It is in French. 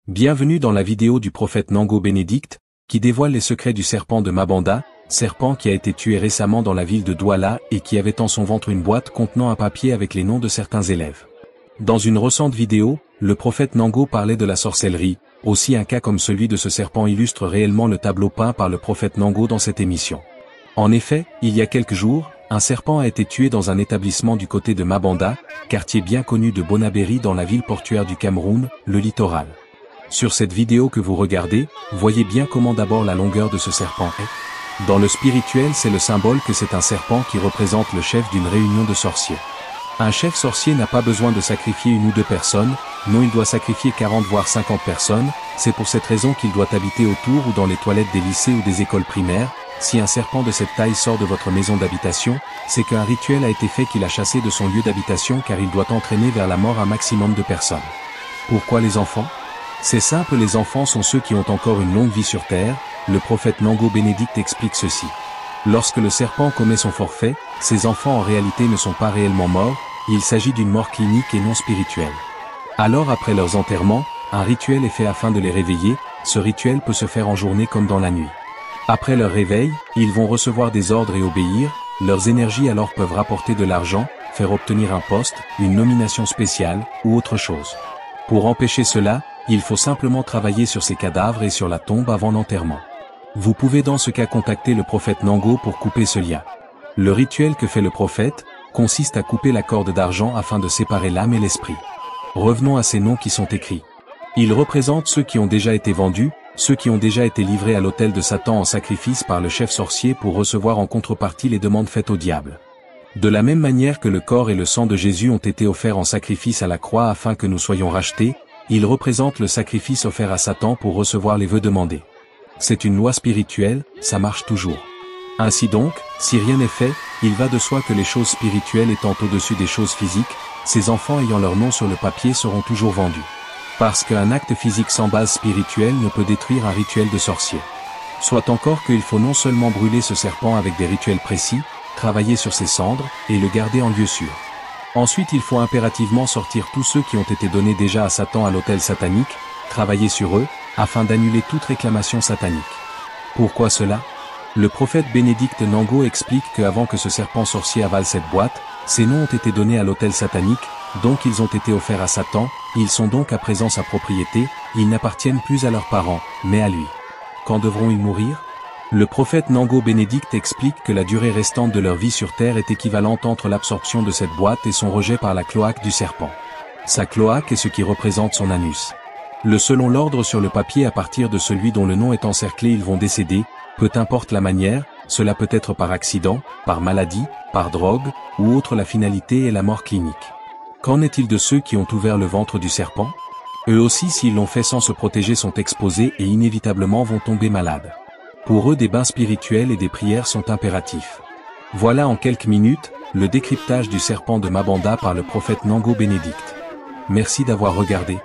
Bienvenue dans la vidéo du prophète Nango Bénédicte, qui dévoile les secrets du serpent de Mabanda, serpent qui a été tué récemment dans la ville de Douala et qui avait en son ventre une boîte contenant un papier avec les noms de certains élèves. Dans une récente vidéo, le prophète Nango parlait de la sorcellerie, aussi un cas comme celui de ce serpent illustre réellement le tableau peint par le prophète Nango dans cette émission. En effet, il y a quelques jours, un serpent a été tué dans un établissement du côté de Mabanda, quartier bien connu de Bonabéry dans la ville portuaire du Cameroun, le littoral. Sur cette vidéo que vous regardez, voyez bien comment d'abord la longueur de ce serpent est. Dans le spirituel, c'est le symbole que c'est un serpent qui représente le chef d'une réunion de sorciers. Un chef sorcier n'a pas besoin de sacrifier une ou deux personnes, non, il doit sacrifier 40 voire 50 personnes, c'est pour cette raison qu'il doit habiter autour ou dans les toilettes des lycées ou des écoles primaires. Si un serpent de cette taille sort de votre maison d'habitation, c'est qu'un rituel a été fait qu'il a chassé de son lieu d'habitation car il doit entraîner vers la mort un maximum de personnes. Pourquoi les enfants ? C'est simple, les enfants sont ceux qui ont encore une longue vie sur terre, le prophète Nango Bénédicte explique ceci. Lorsque le serpent commet son forfait, ces enfants en réalité ne sont pas réellement morts, il s'agit d'une mort clinique et non spirituelle. Alors après leurs enterrements, un rituel est fait afin de les réveiller, ce rituel peut se faire en journée comme dans la nuit. Après leur réveil, ils vont recevoir des ordres et obéir, leurs énergies alors peuvent rapporter de l'argent, faire obtenir un poste, une nomination spéciale, ou autre chose. Pour empêcher cela, il faut simplement travailler sur ces cadavres et sur la tombe avant l'enterrement. Vous pouvez dans ce cas contacter le prophète Nango pour couper ce lien. Le rituel que fait le prophète, consiste à couper la corde d'argent afin de séparer l'âme et l'esprit. Revenons à ces noms qui sont écrits. Ils représentent ceux qui ont déjà été vendus, ceux qui ont déjà été livrés à l'autel de Satan en sacrifice par le chef sorcier pour recevoir en contrepartie les demandes faites au diable. De la même manière que le corps et le sang de Jésus ont été offerts en sacrifice à la croix afin que nous soyons rachetés, ils représentent le sacrifice offert à Satan pour recevoir les vœux demandés. C'est une loi spirituelle, ça marche toujours. Ainsi donc, si rien n'est fait, il va de soi que les choses spirituelles étant au-dessus des choses physiques, ces enfants ayant leur nom sur le papier seront toujours vendus. Parce qu'un acte physique sans base spirituelle ne peut détruire un rituel de sorcier. Soit encore qu'il faut non seulement brûler ce serpent avec des rituels précis, travailler sur ses cendres, et le garder en lieu sûr. Ensuite il faut impérativement sortir tous ceux qui ont été donnés déjà à Satan à l'autel satanique, travailler sur eux, afin d'annuler toute réclamation satanique. Pourquoi cela ? Le prophète Bénédicte Nango explique qu'avant que ce serpent sorcier avale cette boîte, ces noms ont été donnés à l'autel satanique, donc ils ont été offerts à Satan, ils sont donc à présent sa propriété, ils n'appartiennent plus à leurs parents, mais à lui. Quand devront-ils mourir ? Le prophète Nango Bénédicte explique que la durée restante de leur vie sur terre est équivalente entre l'absorption de cette boîte et son rejet par la cloaque du serpent. Sa cloaque est ce qui représente son anus. Selon l'ordre sur le papier à partir de celui dont le nom est encerclé ils vont décéder, peu importe la manière, cela peut être par accident, par maladie, par drogue, ou autre la finalité est la mort clinique. Qu'en est-il de ceux qui ont ouvert le ventre du serpent ? Eux aussi s'ils l'ont fait sans se protéger sont exposés et inévitablement vont tomber malades. Pour eux des bains spirituels et des prières sont impératifs. Voilà en quelques minutes, le décryptage du serpent de Mabanda par le prophète Nango Bénédicte. Merci d'avoir regardé.